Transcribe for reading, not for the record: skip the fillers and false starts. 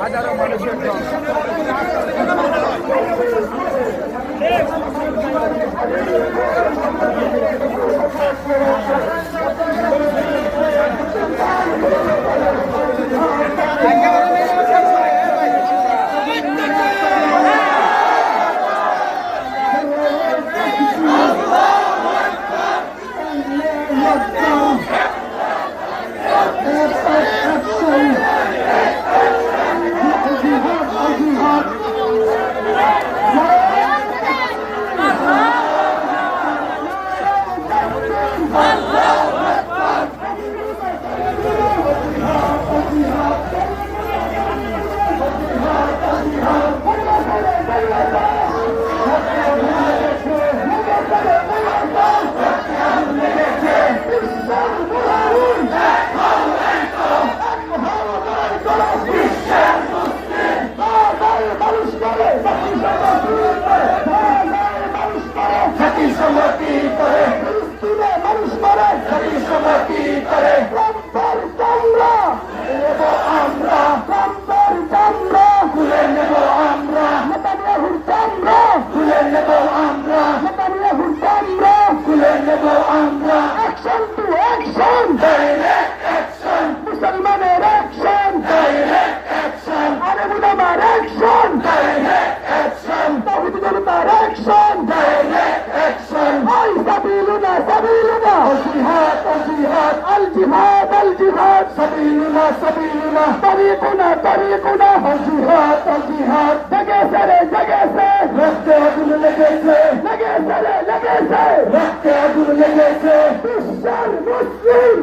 হাজারো মানুষের মুসলমানের অ্যাকশন, আরে মুসলমান অ্যাকশন, তৌহিদি জনতার অ্যাকশন, সাবিলুনা সাবিলুনা, আল জিহাদ আল জিহাদ, সাবিলুনা সাবিলুনা, তরিকুনা তরিকুনা, আল জিহাদ আল জিহাদ, জগেছে রে জগেছে, রক্তে আগুন লেগেছে, লেগেছে রে লেগেছে, রক্তে আগুন লেগেছে, বিশ্বের মুসলিম